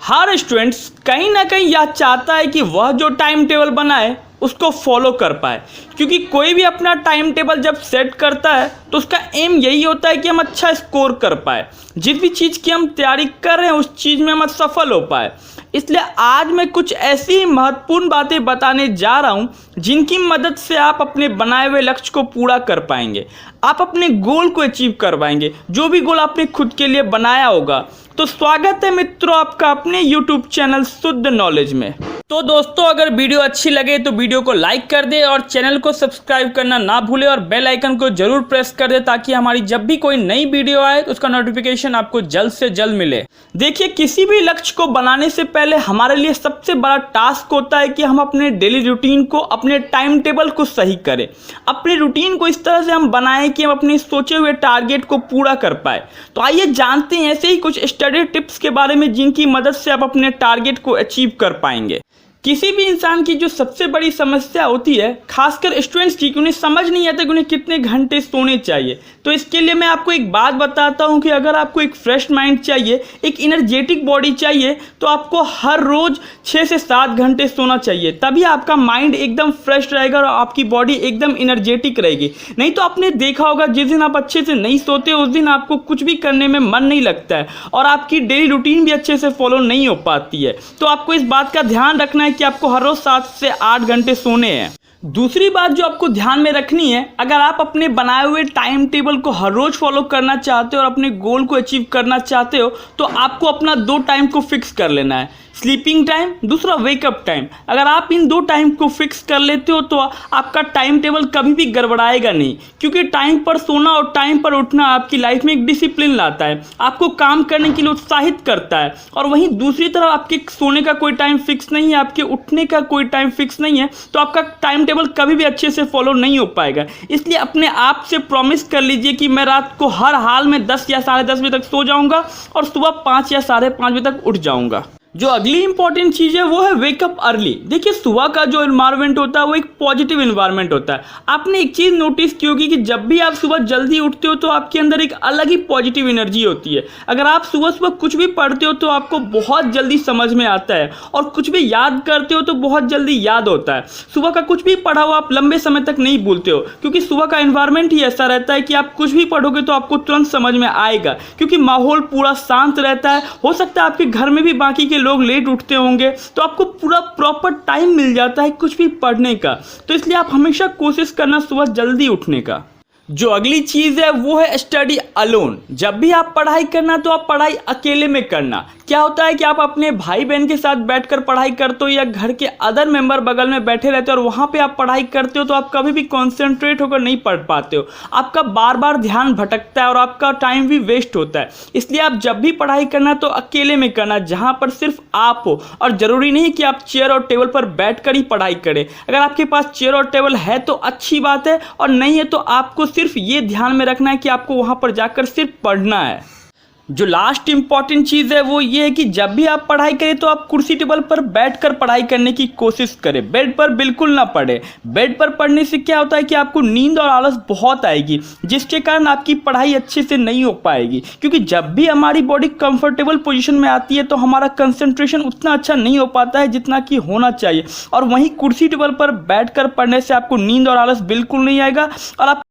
हर students कहीं ना कहीं यह चाहता है कि वह जो टाइम टेबल बनाए उसको फॉलो कर पाए, क्योंकि कोई भी अपना टाइम टेबल जब सेट करता है तो उसका एम यही होता है कि हम अच्छा स्कोर कर पाए, जिस भी चीज़ की हम तैयारी कर रहे हैं उस चीज़ में हम सफल हो पाए। इसलिए आज मैं कुछ ऐसी महत्वपूर्ण बातें बताने जा रहा हूं जिनकी मदद से आप अपने बनाए हुए लक्ष्य को पूरा कर पाएंगे, आप अपने गोल को अचीव कर पाएंगे, जो भी गोल आपने खुद के लिए बनाया होगा। तो स्वागत है मित्रों आपका अपने YouTube चैनल शुद्ध नॉलेज में। तो दोस्तों, अगर वीडियो अच्छी लगे तो वीडियो को लाइक कर दे और चैनल को सब्सक्राइब करना ना भूले और बेल आइकन को जरूर प्रेस कर दे ताकि हमारी जब भी कोई नई वीडियो आए तो उसका नोटिफिकेशन आपको जल्द से जल्द मिले। देखिए, किसी भी लक्ष्य को बनाने से पहले हमारे लिए सबसे बड़ा टास्क होता है कि हम अपने डेली रूटीन को, अपने टाइम टेबल को सही करें। अपने रूटीन को इस तरह से हम बनाएं कि हम अपने सोचे हुए टारगेट को पूरा कर पाए। तो आइए जानते हैं ऐसे ही कुछ स्टडी टिप्स के बारे में जिनकी मदद से आप अपने टारगेट को अचीव कर पाएंगे। किसी भी इंसान की जो सबसे बड़ी समस्या होती है, खासकर स्टूडेंट्स की, कि उन्हें समझ नहीं आता कि उन्हें कितने घंटे सोने चाहिए। तो इसके लिए मैं आपको एक बात बताता हूं कि अगर आपको एक फ्रेश माइंड चाहिए, एक एनर्जेटिक बॉडी चाहिए, तो आपको हर रोज 6 से 7 घंटे सोना चाहिए। तभी आपका माइंड एकदम फ्रेश रहेगा और आपकी बॉडी एकदम एनर्जेटिक रहेगी। नहीं तो आपने देखा होगा, जिस दिन आप अच्छे से नहीं सोते उस दिन आपको कुछ भी करने में मन नहीं लगता है और आपकी डेली रूटीन भी अच्छे से फॉलो नहीं हो पाती है। तो आपको इस बात का ध्यान रखना है कि आपको हर रोज 7 से 8 घंटे सोने हैं। दूसरी बात जो आपको ध्यान में रखनी है, अगर आप अपने बनाए हुए टाइम टेबल को हर रोज फॉलो करना चाहते हो और अपने गोल को अचीव करना चाहते हो तो आपको अपना 2 टाइम को फिक्स कर लेना है, स्लीपिंग टाइम, दूसरा वेकअप टाइम। अगर आप इन 2 टाइम को फिक्स कर लेते हो तो आपका टाइम टेबल कभी भी गड़बड़ाएगा नहीं, क्योंकि टाइम पर सोना और टाइम पर उठना आपकी लाइफ में एक डिसिप्लिन लाता है, आपको काम करने के लिए उत्साहित करता है। और वहीं दूसरी तरफ आपके सोने का कोई टाइम फिक्स नहीं है, आपके उठने का कोई टाइम फिक्स नहीं है, तो आपका टाइम टेबल कभी भी अच्छे से फॉलो नहीं हो पाएगा। इसलिए अपने आप से प्रॉमिस कर लीजिए कि मैं रात को हर हाल में 10 या 10:30 बजे तक सो जाऊंगा और सुबह 5 या 5:30 बजे तक उठ जाऊंगा। जो अगली इंपॉर्टेंट चीज़ है वो है वेकअप अर्ली। देखिए, सुबह का जो एनवायरनमेंट होता है वो एक पॉजिटिव एनवायरनमेंट होता है। आपने एक चीज़ नोटिस की होगी कि जब भी आप सुबह जल्दी उठते हो तो आपके अंदर एक अलग ही पॉजिटिव एनर्जी होती है। अगर आप सुबह सुबह कुछ भी पढ़ते हो तो आपको बहुत जल्दी समझ में आता है और कुछ भी याद करते हो तो बहुत जल्दी याद होता है। सुबह का कुछ भी पढ़ा हो आप लंबे समय तक नहीं भूलते हो, क्योंकि सुबह का एनवायरनमेंट ही ऐसा रहता है कि आप कुछ भी पढ़ोगे तो आपको तुरंत समझ में आएगा, क्योंकि माहौल पूरा शांत रहता है। हो सकता है आपके घर में भी बाकी के लोग लेट उठते होंगे तो आपको पूरा प्रॉपर टाइम मिल जाता है कुछ भी पढ़ने का। तो इसलिए आप हमेशा कोशिश करना सुबह जल्दी उठने का। जो अगली चीज़ है वो है स्टडी अलोन। जब भी आप पढ़ाई करना तो आप पढ़ाई अकेले में करना। क्या होता है कि आप अपने भाई बहन के साथ बैठकर पढ़ाई करते हो या घर के अदर मेंबर बगल में बैठे रहते हो और वहाँ पे आप पढ़ाई करते हो तो आप कभी भी कॉन्सेंट्रेट होकर नहीं पढ़ पाते हो, आपका बार बार ध्यान भटकता है और आपका टाइम भी वेस्ट होता है। इसलिए आप जब भी पढ़ाई करना तो अकेले में करना, जहाँ पर सिर्फ आप हो। और ज़रूरी नहीं कि आप चेयर और टेबल पर बैठ कर ही पढ़ाई करें। अगर आपके पास चेयर और टेबल है तो अच्छी बात है, और नहीं है तो आपको सिर्फ ये ध्यान में रखना है कि आपको वहाँ पर जाकर सिर्फ पढ़ना है। जो लास्ट इंपॉर्टेंट चीज़ है वो ये है कि जब भी आप पढ़ाई करें तो आप कुर्सी टेबल पर बैठकर पढ़ाई करने की कोशिश करें, बेड पर बिल्कुल ना पढ़े। बेड पर पढ़ने से क्या होता है कि आपको नींद और आलस बहुत आएगी, जिसके कारण आपकी पढ़ाई अच्छे से नहीं हो पाएगी। क्योंकि जब भी हमारी बॉडी कंफर्टेबल पोजीशन में आती है तो हमारा कंसंट्रेशन उतना अच्छा नहीं हो पाता है जितना कि होना चाहिए। और वहीं कुर्सी टेबल पर बैठ कर पढ़ने से आपको नींद और आलस बिल्कुल नहीं आएगा और आप